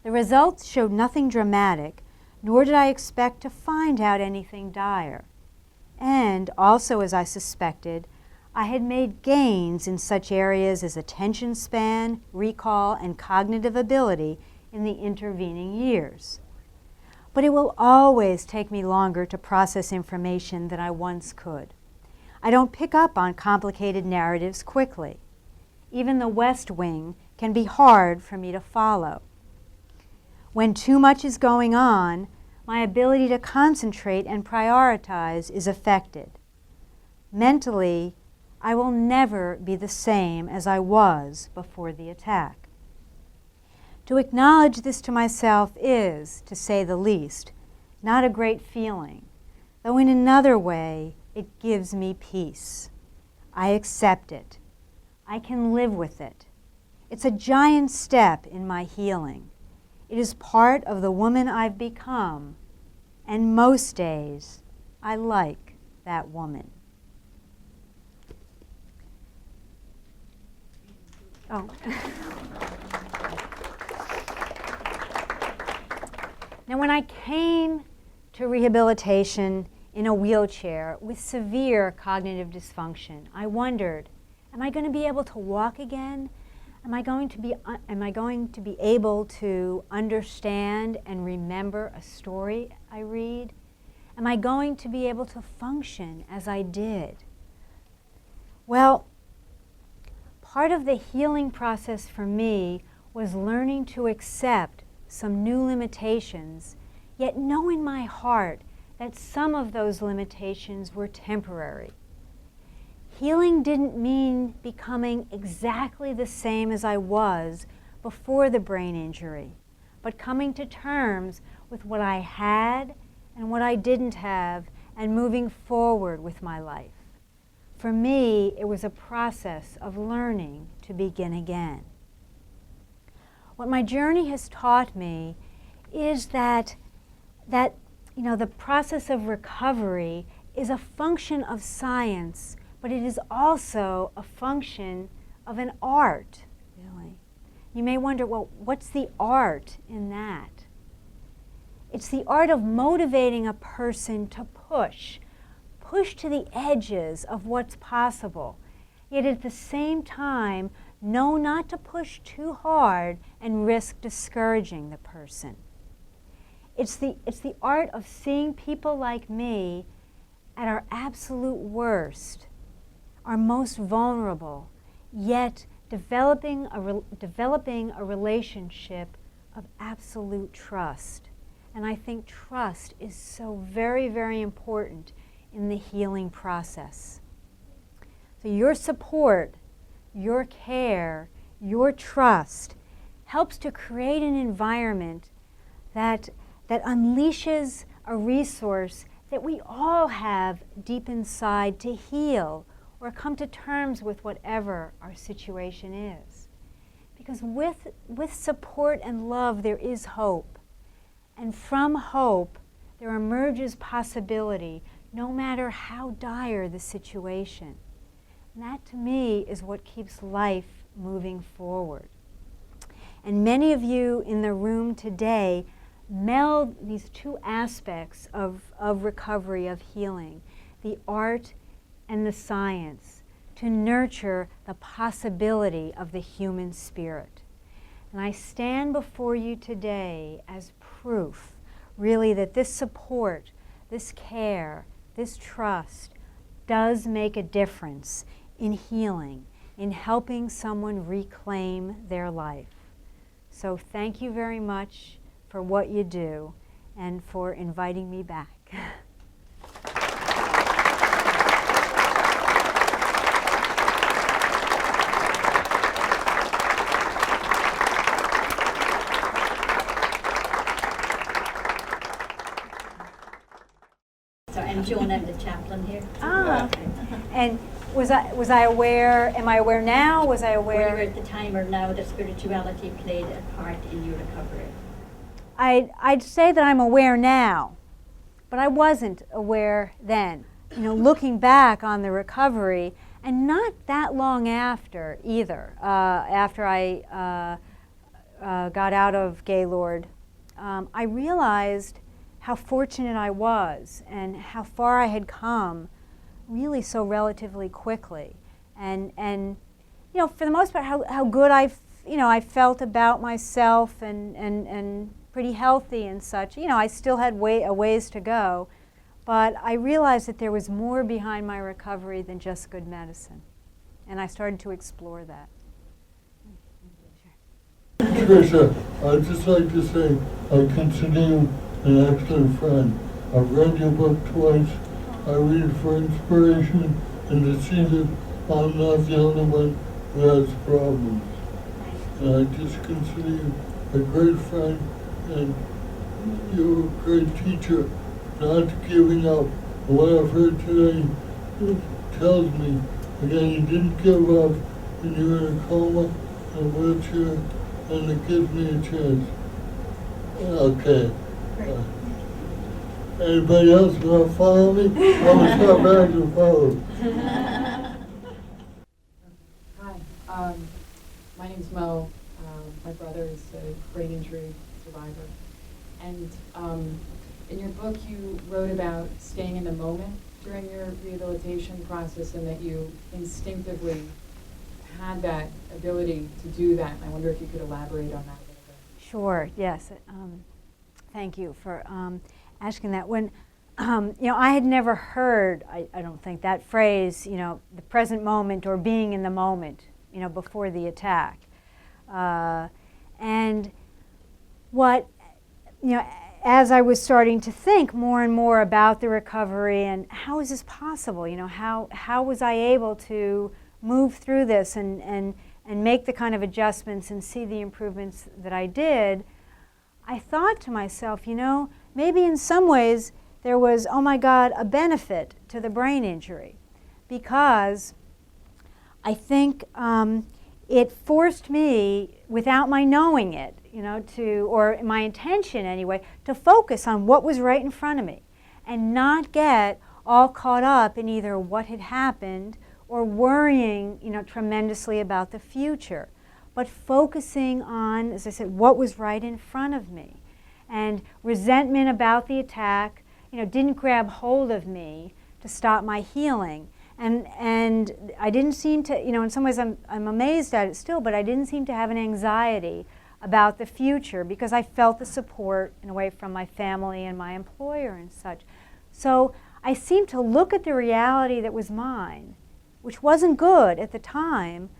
The results showed nothing dramatic, nor did I expect to find out anything dire. And, also as I suspected, I had made gains in such areas as attention span, recall, and cognitive ability in the intervening years. But it will always take me longer to process information than I once could. I don't pick up on complicated narratives quickly. Even the West Wing can be hard for me to follow. When too much is going on, my ability to concentrate and prioritize is affected. Mentally, I will never be the same as I was before the attack. To acknowledge this to myself is, to say the least, not a great feeling, though in another way it gives me peace. I accept it. I can live with it. It's a giant step in my healing. It is part of the woman I've become, and most days I like that woman. Oh. Now, when I came to rehabilitation in a wheelchair with severe cognitive dysfunction, I wondered, am I going to be able to walk again? Am I going to be able to understand and remember a story I read? Am I going to be able to function as I did? Well, part of the healing process for me was learning to accept some new limitations, yet know in my heart that some of those limitations were temporary. Healing didn't mean becoming exactly the same as I was before the brain injury, but coming to terms with what I had and what I didn't have and moving forward with my life. For me, it was a process of learning to begin again. What my journey has taught me is that the process of recovery is a function of science, but it is also a function of an art, really. You may wonder, well, what's the art in that? It's the art of motivating a person to push to the edges of what's possible, yet at the same time, know not to push too hard and risk discouraging the person. It's the art of seeing people like me at our absolute worst, our most vulnerable, yet developing a relationship of absolute trust. And I think trust is so very, very important in the healing process. So your support, your care, your trust helps to create an environment that that unleashes a resource that we all have deep inside to heal or come to terms with whatever our situation is. Because with support and love, there is hope. And from hope, there emerges possibility, no matter how dire the situation. And that, to me, is what keeps life moving forward. And many of you in the room today meld these two aspects of recovery, of healing, the art and the science, to nurture the possibility of the human spirit. And I stand before you today as proof, really, that this support, this care, this trust does make a difference in healing, in helping someone reclaim their life. So thank you very much for what you do and for inviting me back. So I'm Joan, I'm the chaplain here. Ah, and was I aware, am I aware now? Was I Were you aware? at the time or now that spirituality played a part in your recovery? I'd say that I'm aware now, but I wasn't aware then. You know, looking back on the recovery, and not that long after either, after I got out of Gaylord, I realized how fortunate I was and how far I had come really so relatively quickly. And you know, for the most part, how good I felt about myself and pretty healthy and such. You know, I still had a ways to go, but I realized that there was more behind my recovery than just good medicine. And I started to explore that. Tricia, I'd just like to say I consider you an excellent friend. I've read your book twice. I read it for inspiration and to see that I'm not the only one who has problems. And I just consider you a great friend and you're a great teacher, not giving up. What I've heard today tells me, again, you didn't give up when you were in a coma, in a wheelchair, and it gives me a chance. Okay. Anybody else want to follow me? I'm going to start back to follow. Hi, my name's Mo. My brother is a brain injury survivor. And in your book, you wrote about staying in the moment during your rehabilitation process and that you instinctively had that ability to do that. And I wonder if you could elaborate on that a little bit. Sure, yes. Thank you for asking that. When, you know, I had never heard, I don't think, that phrase, you know, the present moment or being in the moment, you know, before the attack. And what, you know, as I was starting to think more and more about the recovery and how is this possible, you know, how was I able to move through this and make the kind of adjustments and see the improvements that I did, I thought to myself, you know, maybe in some ways there was, oh my God, a benefit to the brain injury, because I think it forced me, without my knowing it, you know, or my intention anyway, to focus on what was right in front of me and not get all caught up in either what had happened or worrying, you know, tremendously about the future, but focusing on, as I said, what was right in front of me. And resentment about the attack, you know, didn't grab hold of me to stop my healing. And I didn't seem to, you know, in some ways I'm amazed at it still, but I didn't seem to have an anxiety about the future because I felt the support in a way from my family and my employer and such. So I seemed to look at the reality that was mine, which wasn't good at the time,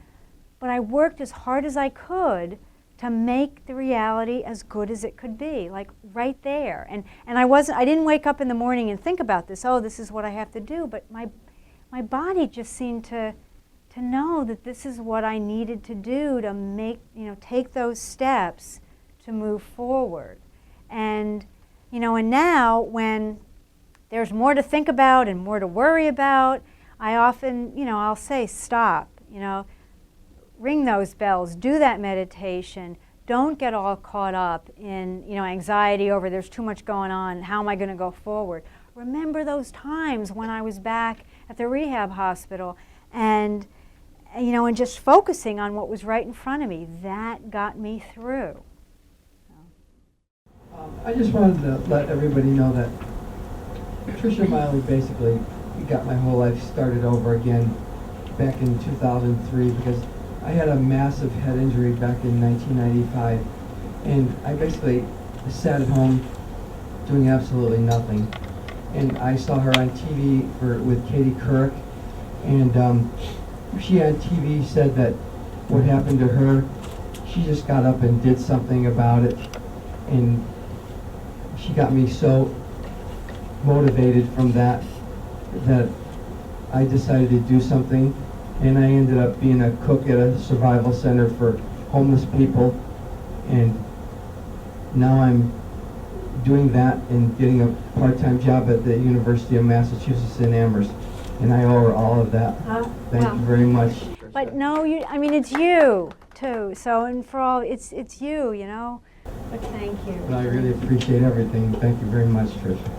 but I worked as hard as I could to make the reality as good as it could be, like right there. And I didn't wake up in the morning and think about this, oh, this is what I have to do, but my body just seemed to know that this is what I needed to do to make, you know, take those steps to move forward. And You know, and now when there's more to think about and more to worry about, I often, you know, I'll say stop, you know, ring those bells, do that meditation. Don't get all caught up in, you know, anxiety over there's too much going on, how am I going to go forward? Remember those times when I was back at the rehab hospital and, you know, and just focusing on what was right in front of me. That got me through. I just wanted to let everybody know that Patricia Miley basically got my whole life started over again back in 2003 because I had a massive head injury back in 1995, and I basically sat at home doing absolutely nothing. And I saw her on TV with Katie Couric, and she on TV said that what happened to her, she just got up and did something about it, and she got me so motivated from that I decided to do something, and I ended up being a cook at a survival center for homeless people, and now I'm doing that and getting a part-time job at the University of Massachusetts in Amherst, and I owe her all of that. Thank you very much. But no, I mean, it's you too. So, and for all, it's you, you know. But thank you. And I really appreciate everything. Thank you very much, Tricia.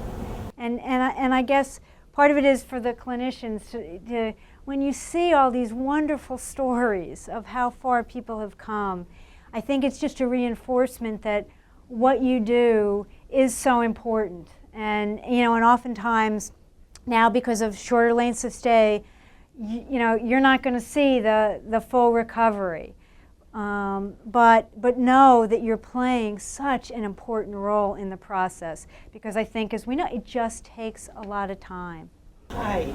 And I guess part of it is for the clinicians to when you see all these wonderful stories of how far people have come, I think it's just a reinforcement that what you do is so important. And you know, and oftentimes now because of shorter lengths of stay, you know, you're not going to see the full recovery. But know that you're playing such an important role in the process, because I think, as we know, it just takes a lot of time. Hi.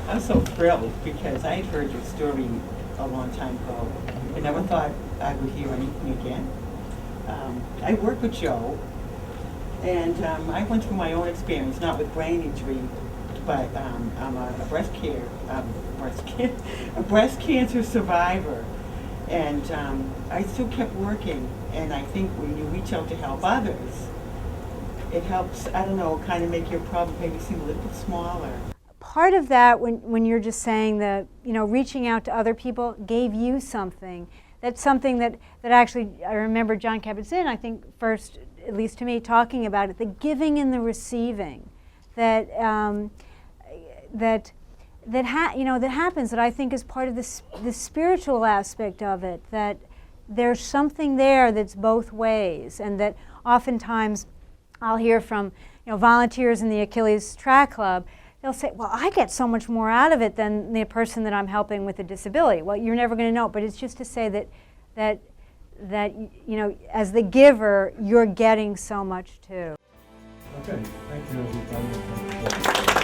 I'm so thrilled because I had heard your story a long time ago. I never thought I would hear anything again. I work with Joe, and I went through my own experience, not with brain injury, but I'm a breast cancer survivor. And I still kept working, and I think when you reach out to help others, it helps, I don't know, kind of make your problem maybe seem a little bit smaller. Part of that, when you're just saying that, you know, reaching out to other people gave you something. That's something that actually, I remember John Kabat-Zinn, I think first, at least to me, talking about it, the giving and the receiving, that happens, that I think is part of the spiritual aspect of it, that there's something there that's both ways, and that oftentimes I'll hear from, you know, volunteers in the Achilles Track Club. They'll say, well, I get so much more out of it than the person that I'm helping with a disability. Well, you're never going to know, but it's just to say that you know, as the giver, you're getting so much too. Okay, thank you, everybody.